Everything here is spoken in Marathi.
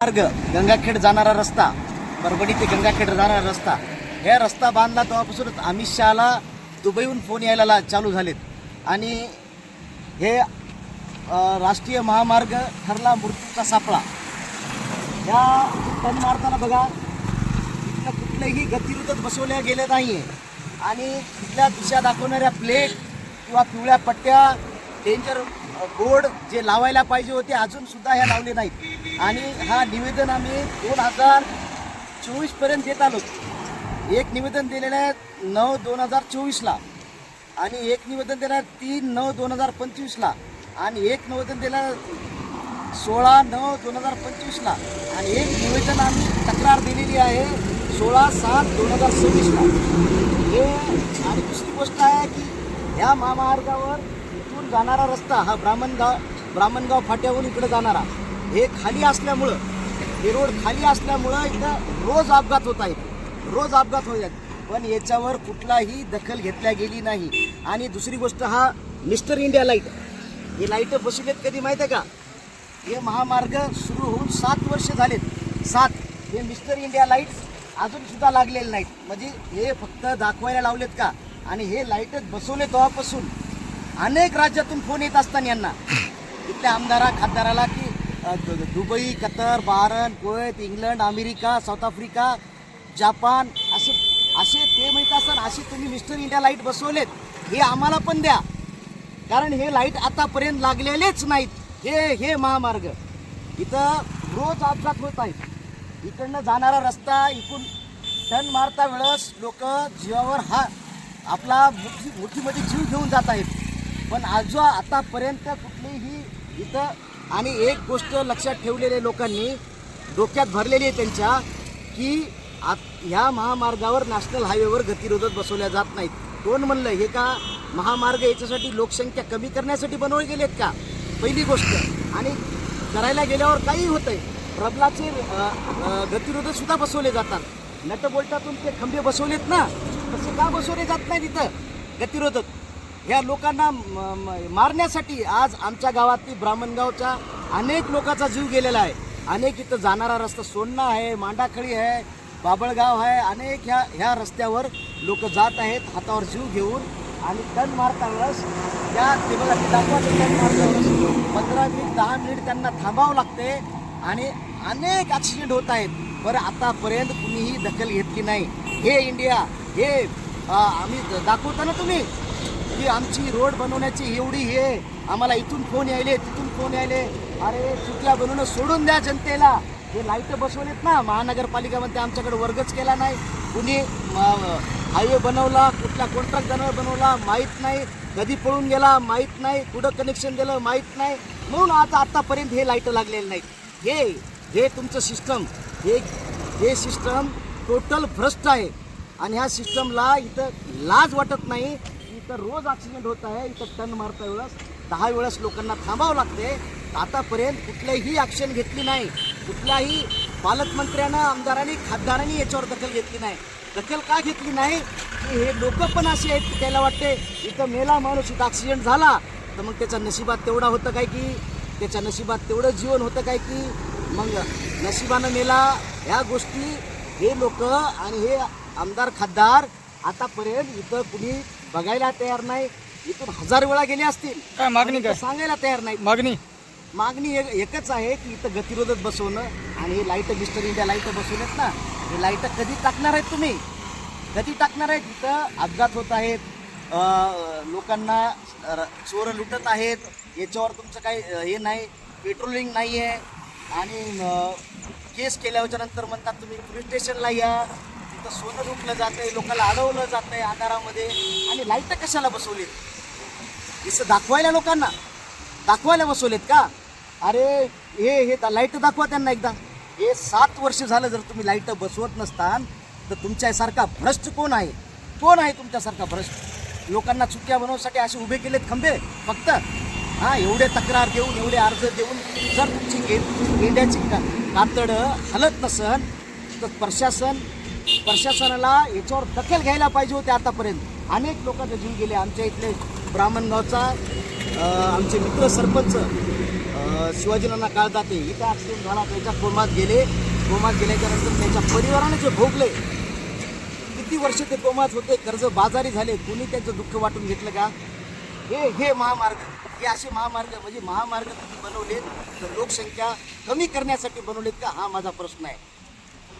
मार्ग गंगाखेड जाणारा रस्ता, परभणी ते गंगाखेड जाणारा रस्ता, हे रस्ता बांधला तेव्हापासूनच अमित शहाला दुबईहून फोन यायला चालू झालेत. आणि हे राष्ट्रीय महामार्ग ठरला मृत्यूचा सापळा. या टर्न मारताना बघा इथलं कुठलेही गतिरोधक बसवल्या गेले नाही आहे. आणि तिथल्या दिशा दाखवणाऱ्या प्लेट किंवा पिवळ्या पट्ट्या, डेंजर बोर्ड जे लावायला पाहिजे होते अजूनसुद्धा ह्या लावले नाहीत. आणि हा निवेदन आम्ही 2024पर्यंत देत आलो. एक निवेदन दिलेलं आहे 9/2024ला, आणि एक निवेदन दिलं आहे 3/9/2025ला, आणि एक निवेदन दिलं 16/9/2025ला, आणि एक निवेदन आम्ही तक्रार दिलेली आहे 16/7/2026ला. हे आणि दुसरी गोष्ट आहे की ह्या महामार्गावर इथून जाणारा रस्ता हा ब्राह्मणगाव फाट्यावरून इकडे जाणारा हे खाली असल्यामुळं, हे रोड खाली असल्यामुळं इथं रोज अपघात होत आहेत, रोज अपघात होत आहेत. पण याच्यावर कुठलाही दखल घेतल्या गेली नाही. आणि दुसरी गोष्ट, हा मिस्टर इंडिया लाईट, हे लाईट बसवलेत कधी माहीत आहे का? हे महामार्ग सुरू होऊन 7 वर्ष झालेत. 7 हे मिस्टर इंडिया लाईट्स अजूनसुद्धा लागलेले नाहीत. म्हणजे हे फक्त दाखवायला लावलेत का? आणि हे लाईटच बसवले तेव्हापासून अनेक राज्यातून फोन येत असताना यांना, इथल्या आमदारा खासदाराला, की Dubai, Qatar, Bahrain, Kuwait, England, America, South Africa, Japan असे ते माहीत असताना असे तुम्ही मिस्टर इंडिया लाईट बसवलेत, हे आम्हाला पण द्या. कारण हे लाईट आतापर्यंत लागलेलेच नाहीत. हे महामार्ग इथं रोज अपघात होत आहेत. इकडनं जाणारा रस्ता, इकडून टर्न मारता वेळेस लोक जीवावर आपला मुठीमध्ये जीव घेऊन जात आहेत. पण आतापर्यंत कुठलीही इथं, आणि एक गोष्ट लक्षात ठेवलेल्या लोकांनी डोक्यात भरलेली आहे त्यांच्या, की ह्या महामार्गावर नॅशनल हायवेवर गतिरोधक बसवल्या जात नाहीत. कोण म्हणलं? हे का महामार्ग याच्यासाठी लोकसंख्या कमी करण्यासाठी बनवले गेलेत का? पहिली गोष्ट. आणि करायला गेल्यावर काही होतंय, प्रबलाचे गतिरोधक सुद्धा बसवले जातात. नटबोल्टातून ते खंबे बसवलेत ना, तसे का बसवले जात नाही तिथं गतिरोधक? ह्या लोकांना मारण्यासाठी आज आमच्या गावातली ब्राह्मणगावच्या अनेक लोकांचा जीव गेलेला आहे. अनेक इथं जाणारा रस्ता सोन्ना आहे, मांडाखळी आहे, बाबळगाव आहे, अनेक ह्या रस्त्यावर लोक जात आहेत हातावर जीव घेऊन. आणि टर्न मारता वेळेस ते बघा, ते दाखवायचं टर्न मारता वेळेस 15 मिनिट 10 मिनिट त्यांना थांबावं लागते. आणि अनेक ॲक्सिडेंट होत आहेत. बरं, आतापर्यंत कुणीही दखल घेतली नाही. हे इंडिया, हे आम्ही दाखवतो ना तुम्ही की आमची रोड बनवण्याची एवढी हे, आम्हाला इथून फोन यायले, तिथून फोन यायले. अरे चुक्या बनवणं सोडून द्या जनतेला. हे लाईट बसवलेत ना, महानगरपालिकामध्ये आमच्याकडे वर्गच केला नाही. कुणी हायवे बनवला, कुठल्या कॉन्ट्रॅक्ट बनवला माहीत नाही, कधी पळून गेला माहीत नाही, कुठं कनेक्शन दिलं माहीत नाही. म्हणून आतापर्यंत हे लाईट लागलेले नाहीत. हे तुमचं सिस्टम, हे सिस्टम टोटल भ्रष्ट आहे. आणि ह्या सिस्टमला इथं लाज वाटत नाही. इथं रोज ॲक्सिडेंट होत आहे. इथं टर्न मारता वेळेस 10 वेळेस लोकांना थांबावं लागते. आतापर्यंत कुठल्याही ॲक्शन घेतली नाही. कुठल्याही पालकमंत्र्यांना, आमदारांनी, खासदारांनी याच्यावर दखल घेतली नाही. दखल का घेतली नाही? की हे लोक पण असे आहेत की त्याला वाटते इथं मेला माणूस, इथं ॲक्सिडेंट झाला तर मग त्याच्या नशिबात तेवढा होतं काय, की त्याच्या नशिबात तेवढं जीवन होतं काय, की मग नशिबानं मेला. ह्या गोष्टी हे लोक आणि हे आमदार खासदार आतापर्यंत इथं कुणी बघायला तयार नाही. इथून 1000 वेळा गेले असतील, काय मागणी, काय सांगायला तयार नाही. मागणी एकच आहे की इथं गतिरोधक बसवणं. आणि हे लाईट, मिस्टर इंडिया लाईट बसवलेत ना, हे लाईट कधी टाकणार आहेत तुम्ही? कधी टाकणार आहेत? इथं अपघात होत आहेत, लोकांना चोर लुटत आहेत. याच्यावर तुमचं काही हे नाही, पेट्रोलिंग नाही आहे. आणि केस केल्याच्या नंतर म्हणतात तुम्ही पोलीस स्टेशनला या, तिथं सोनं लुटलं जातं आहे, लोकांना अडवलं जातं आहे अंधारामध्ये. आणि लाईट कशाला बसवलीत? इसं दाखवायला, लोकांना दाखवायला बसवलेत का? अरे हे लाईट दाखवा त्यांना एकदा. हे 7 वर्ष झालं जर तुम्ही लाईट बसवत नसतान तर तुमच्यासारखा भ्रष्ट कोण आहे? कोण आहे तुमच्यासारखा भ्रष्ट? लोकांना चुक्या बनवण्यासाठी असे उभे केलेत खंबे फक्त. एवढे तक्रार देऊन, एवढे अर्ज देऊन जर तुमची गेंड्याची कातडं हलत नसन तर प्रशासनाला याच्यावर दखल घ्यायला पाहिजे होते. आतापर्यंत अनेक लोकांचे जीव गेले. आमच्या इथले ब्राह्मणगावचा आमचे मित्र सरपंच शिवाजीनाना काळदाते इथं ॲक्सिडेंट झाला, त्याच्या कोमात गेल्याच्या नंतर त्याच्या परिवाराने जे भोगले, किती वर्ष ते कोमात होते, कर्ज बाजारी झाले, कुणी त्यांचं दुःख वाटून घेतलं का? हे महामार्ग, हे असे महामार्ग म्हणजे महामार्ग तुम्ही बनवलेत तर लोकसंख्या कमी करण्यासाठी बनवलेत का? हा माझा प्रश्न आहे.